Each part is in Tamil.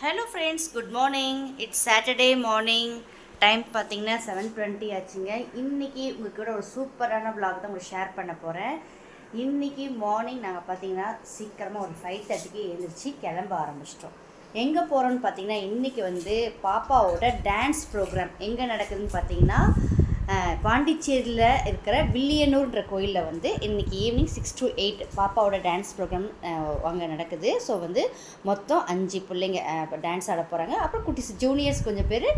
Hello friends, good morning. It's Saturday morning. Time பார்த்தீங்கன்னா 7:20 ஆச்சுங்க. இன்றைக்கி உங்கள் கூட ஒரு சூப்பரான vlog தான் உங்களுக்கு ஷேர் பண்ண போகிறேன். இன்றைக்கி மார்னிங் நாங்கள் பார்த்தீங்கன்னா சீக்கிரமாக ஒரு 5:30க்கு எழுந்திரிச்சு கிளம்ப ஆரம்பிச்சிட்டோம். எங்கே போகிறோன்னு பார்த்தீங்கன்னா இன்றைக்கி வந்து பாப்பாவோட டான்ஸ் ப்ரோக்ராம் எங்கே நடக்குதுன்னு பார்த்தீங்கன்னா பாண்டிச்சேரியில் இருக்கிற வில்லியனூர்ன்ற கோயிலில் வந்து இன்றைக்கி ஈவினிங் 6 to 8 பாப்பாவோட டான்ஸ் ப்ரோக்ராம் அங்கே நடக்குது. ஸோ வந்து மொத்தம் 5 பிள்ளைங்க டான்ஸ் ஆட போகிறாங்க. அப்புறம் குட்டிஸ் ஜூனியர்ஸ் கொஞ்சம் பேர்,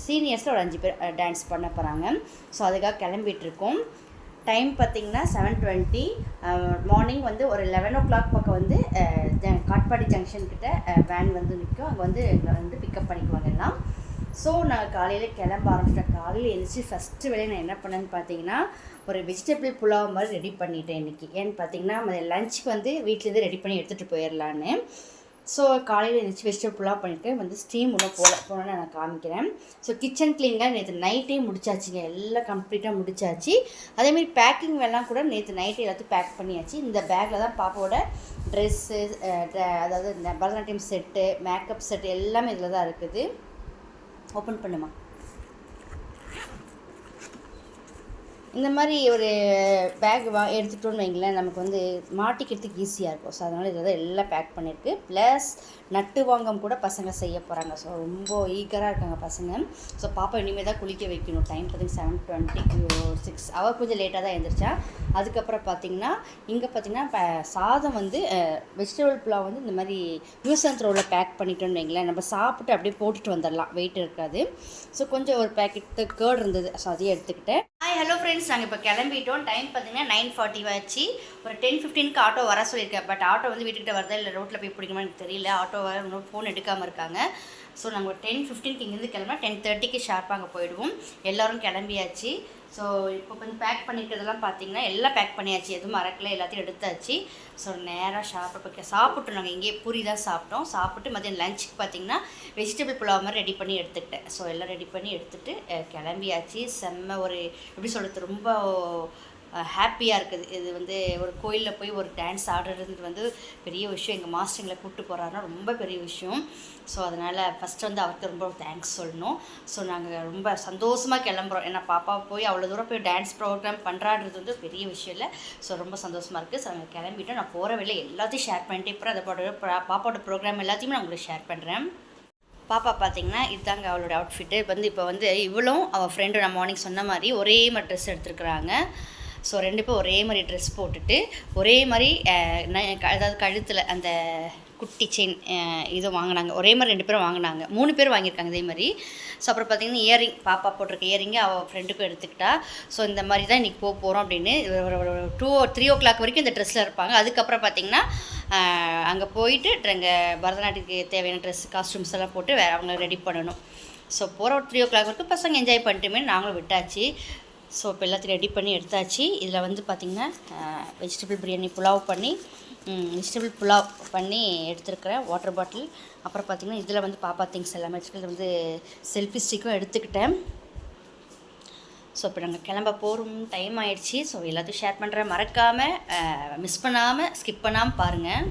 சீனியர்ஸில் ஒரு 5 பேர் டான்ஸ் பண்ண போகிறாங்க. ஸோ அதுக்காக கிளம்பிகிட்ருக்கோம். டைம் பார்த்திங்கன்னா 7:20. மார்னிங் வந்து ஒரு 11 o'clock பக்கம் வந்து காட்பாடி ஜங்ஷன்கிட்ட வேன் வந்து நிற்கும். அங்கே வந்து எங்களை வந்து பிக்கப் பண்ணிக்குவாங்க எல்லாம். ஸோ நான் காலையில் கிளம்ப ஆரம்பிச்சிட்டேன். காலையில் எழுந்திரிச்சு ஃபஸ்ட்டு வேலையை நான் என்ன பண்ணேன்னு பார்த்தீங்கன்னா ஒரு வெஜிடபிள் புலாவ் மாதிரி ரெடி பண்ணிட்டேன் இன்றைக்கி. ஏன்னு பார்த்தீங்கன்னா லஞ்சுக்கு வந்து வீட்டிலேருந்து ரெடி பண்ணி எடுத்துகிட்டு போயிடலான்னு. ஸோ காலையில் எழுந்திரிச்சு வெஜிடபிள் புலாவ் பண்ணியிருக்கேன். வந்து ஸ்டீம் ஒன்றும் போனோன்னு நான் காமிக்கிறேன். ஸோ கிச்சன் க்ளீனிங்காக நேற்று நைட்டே முடிச்சாச்சுங்க. எல்லாம் கம்ப்ளீட்டாக முடிச்சாச்சு. அதேமாதிரி பேக்கிங் வேலாம் கூட நேற்று நைட்டே எல்லாத்தையும் பேக் பண்ணியாச்சு. இந்த பேக்கில் தான் பாப்பாவோட ட்ரெஸ்ஸு, அதாவது இந்த பரதநாட்டியம் செட்டு, மேக்கப் செட்டு எல்லாமே இதில் தான் இருக்குது. ஓப்பன் பண்ணுமா. இந்த மாதிரி ஒரு பேக் எடுத்துகிட்டோன்னு வைங்களேன், நமக்கு வந்து மாட்டிக்கிறதுக்கு ஈஸியாக இருக்கும். ஸோ அதனால் இதில் தான் எல்லாம் பேக் பண்ணியிருக்கு. ப்ளஸ் நட்டு வாங்கம் கூட பசங்க செய்ய போகிறாங்க. ஸோ ரொம்ப ஈகராக இருக்காங்க பசங்க. ஸோ பாப்பா இனிமேல் தான் குளிக்க வைக்கணும். டைம் பார்த்திங்கன்னா 7:26. அவள் கொஞ்சம் லேட்டாக தான் எழுந்திரிச்சா. அதுக்கப்புறம் பார்த்திங்கன்னா இங்கே பார்த்திங்கன்னா இப்போ சாதம் வந்து வெஜிடபிள் புலாவ் வந்து இந்த மாதிரி யூஸ் அண்ட் த்ரோவில் பேக் பண்ணிட்டோன்னு வைங்களேன், நம்ம சாப்பிட்டு அப்படியே போட்டுட்டு வந்துடலாம், வெயிட் இருக்காது. ஸோ கொஞ்சம் ஒரு பேக்கெட்டு கேர்டு இருந்தது. ஸோ அதையும் எடுத்துக்கிட்டேன். ஹாய், ஹலோ ஃப்ரெண்ட்ஸ், நாங்கள் இப்போ கிளம்பிட்டோம். டைம் பார்த்தீங்கன்னா 9:40 ஆச்சு. ஒரு 10:15க்கு ஆட்டோ வர சொல்லியிருக்கேன். பட் ஆட்டோ வந்து வீட்டுக்கிட்ட வரதா இல்லை ரோட்டில் போய் பிடிக்குமா எனக்கு தெரியல. ஆட்டோ வர இன்னும் ஃபோன் எடுக்காமல் இருக்காங்க. ஸோ நாங்கள் ஒரு 10:15க்கு இங்கேருந்து கிளம்புனா 10:30க்கு ஷார்ப்பாக அங்கே போயிடுவோம். எல்லோரும் கிளம்பியாச்சு. ஸோ இப்போ கொஞ்சம் பேக் பண்ணிக்கிறதெல்லாம் பார்த்தீங்கன்னா எல்லாம் பேக் பண்ணியாச்சு, எதுவும் மறக்கல, எல்லாத்தையும் எடுத்தாச்சு. ஸோ நேராக ஷார்ப்பாக சாப்பிட்டோம். நாங்கள் இங்கேயே பூரி தான் சாப்பிட்டோம். சாப்பிட்டு மதியம் லஞ்சுக்கு பார்த்தீங்கன்னா வெஜிடபிள் புலாவ் மாதிரி ரெடி பண்ணி எடுத்துக்கிட்டேன். ஸோ எல்லாம் ரெடி பண்ணி எடுத்துகிட்டு கிளம்பியாச்சு. செம்ம ஒரு எப்படி சொல்கிறது, ரொம்ப ஹாப்பியாக இருக்குது. இது வந்து ஒரு கோயிலில் போய் ஒரு டான்ஸ் ஆடுறது வந்து பெரிய விஷயம். எங்கள் மாஸ்டர் எங்களை கூப்பிட்டு போகிறாருன்னா ரொம்ப பெரிய விஷயம். ஸோ அதனால் ஃபஸ்ட்டு வந்து அவருக்கு ரொம்ப தேங்க்ஸ் சொல்லணும். ஸோ நாங்கள் ரொம்ப சந்தோஷமாக கிளம்புறோம். ஏன்னா பாப்பா போய் அவ்வளோ தூரம் போய் டான்ஸ் ப்ரோக்ராம் பண்ணுறான்றது வந்து பெரிய விஷயம் இல்லை. ஸோ ரொம்ப சந்தோஷமாக இருக்குது. ஸோ நாங்கள் கிளம்பிட்டோம். நான் போகிற வேலை எல்லாத்தையும் ஷேர் பண்ணிட்டு இப்போ அதை பாப்பாவோட ப்ரோக்ராம் எல்லாத்தையுமே நான் உங்களுக்கு ஷேர் பண்ணுறேன். பாப்பா பார்த்திங்கன்னா இதுதாங்க அவளோட அவுட்ஃபிட்டு. இப்போ வந்து இவளும் அவள் ஃப்ரெண்டு நான் மார்னிங் சொன்ன மாதிரி ஒரே மாதிரி ட்ரெஸ் எடுத்துருக்குறாங்க. ஸோ 2 பேரும் ஒரே மாதிரி ட்ரெஸ் போட்டுட்டு ஒரே மாதிரி அதாவது கழுத்தில் அந்த குட்டி செயின் இது வாங்கினாங்க. ஒரே மாதிரி 2 பேரும் வாங்கினாங்க. 3 பேர் வாங்கியிருக்காங்க இதே மாதிரி. ஸோ அப்புறம் பார்த்திங்கன்னா இயரிங், பாப்பா போட்டிருக்க இயரிங்கை அவள் ஃப்ரெண்டுக்கும் எடுத்துக்கிட்டா. ஸோ இந்த மாதிரி தான் இன்றைக்கி போகிறோம் அப்படின்னு ஒரு 2 or 3 o'clock வரைக்கும் இந்த ட்ரெஸ்ஸில் இருப்பாங்க. அதுக்கப்புறம் பார்த்திங்கன்னா அங்கே போயிட்டு அங்கே பரதநாட்டியத்துக்கு தேவையான ட்ரெஸ் காஸ்டியூம்ஸ் எல்லாம் போட்டு அவங்கள ரெடி பண்ணணும். ஸோ போகிற ஒரு 3 o'clock வரைக்கும் பசங்க என்ஜாய் பண்ணிட்டுமே நாங்களும் விட்டாச்சு. ஸோ இப்போ எல்லாத்தையும் ரெடி பண்ணி எடுத்தாச்சு. இதில் வந்து பார்த்திங்கன்னா வெஜிடபிள் பிரியாணி புலாவ் பண்ணி வெஜிடபிள் புலாவ் பண்ணி எடுத்துருக்கிறேன். வாட்டர் பாட்டில், அப்புறம் பார்த்திங்கன்னா இதில் வந்து பாப்பா திங்ஸ் எல்லாமே வச்சுக்கிறது வந்து செல்ஃபி ஸ்டிக்கும் எடுத்துக்கிட்டேன். ஸோ இப்போ நாங்கள் கிளம்ப போகிறோம். டைம் ஆயிடுச்சு. ஸோ எல்லாத்தையும் ஷேர் பண்ணுறேன். மறக்காமல் மிஸ் பண்ணாமல் ஸ்கிப் பண்ணாமல் பாருங்கள்.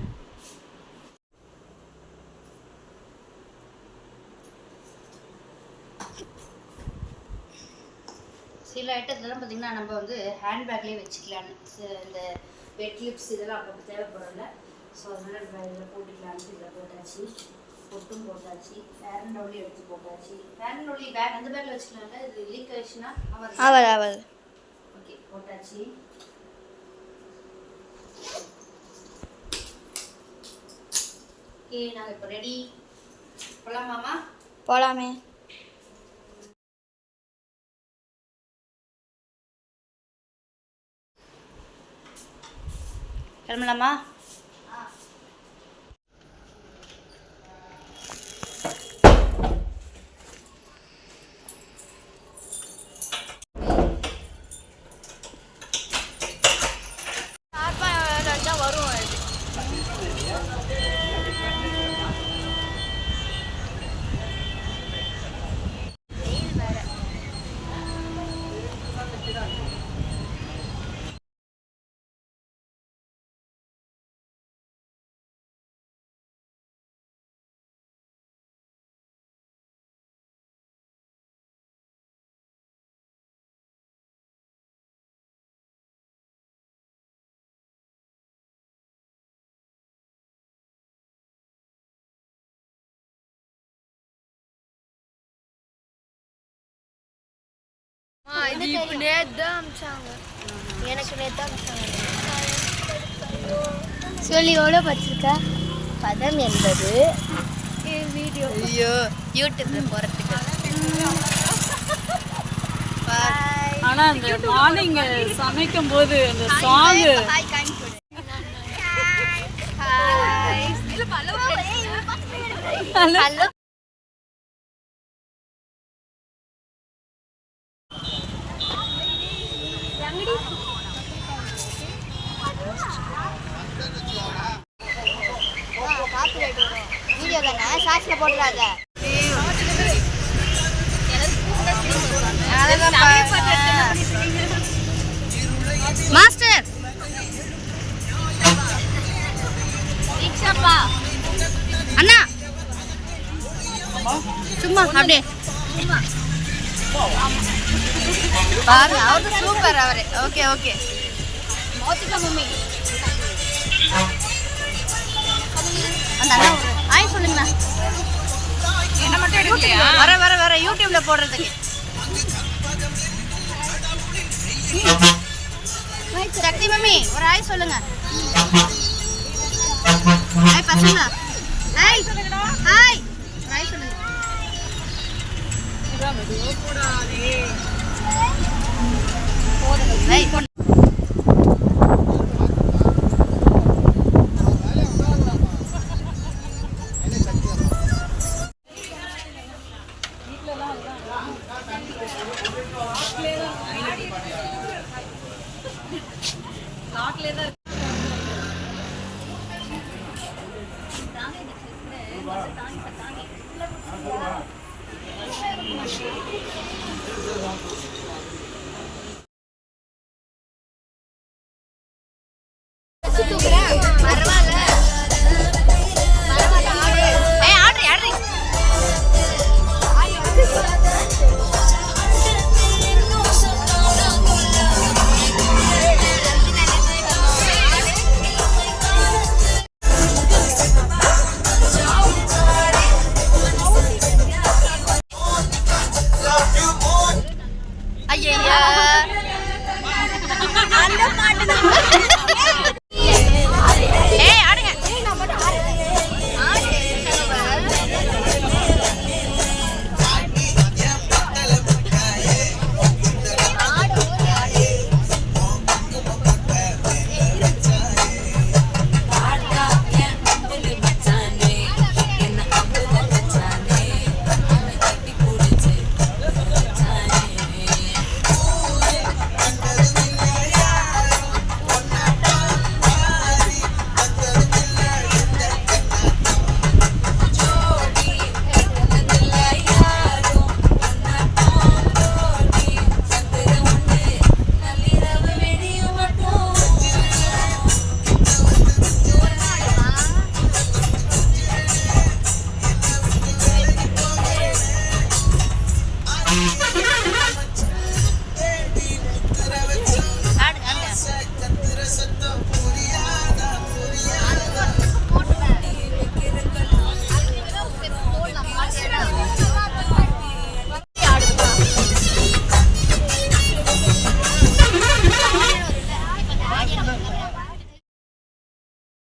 சில ஐட்டத்தெல்லாம் பார்த்திங்கன்னா நம்ம வந்து ஹேண்ட்பேக்லேயே வச்சுக்கலான்னு, இந்த வெட் லிப்ஸ் இதெல்லாம் அப்போ தேவைப்படல. ஸோ அதனால் நம்ம இதில் போட்டுக்கலான்ட்டு இதில் போட்டாச்சு. பொட்டும் போட்டாச்சு. ஃபேர் அண்ட் லவ்லி எடுத்து போட்டாச்சு. ஃபேர் அண்ட் லவ்லி பேக் அந்த பேக்கில் வச்சுக்கலாம்ல, இது லீக் ஆயிடுச்சுன்னா அவள் ஓகே போட்டாச்சு. ஓகே, நாங்கள் இப்போ ரெடி போகலாமாம்மா? போகலாமே. கிளம்பலாமா? எனக்கு நேத்து அமிச்சாங்க. சொல்லி எவ்வளோ படிச்சிருக்கா? பதம் என்பது வீடியோ. ஐயோ யூடியூப்ல போறதுக்கு. ஆனா அந்த மார்னிங் சமைக்கும் போது அந்த சாங் ஹலோ வீடியோ தானே ஷார்ட்ஸ்ல போடுறாங்க. மாஸ்டர் அண்ணா சும்மா அப்படியே பாருங்க அவரு சூப்பர் அவரு. ஓகே ஓகே மம்மி அந்த அண்ணா ஆய் சொல்லுங்கண்ணா. என்ன மட்டும் எடுக்கலையா? வர வர வர யூடியூப்ல போடுறதுக்கு. சக்தி மம்மி ஒரு ஆய் சொல்லுங்க. ஆய் பசங்க ஆய் ஆய் ஆய் சொல்லுங்க.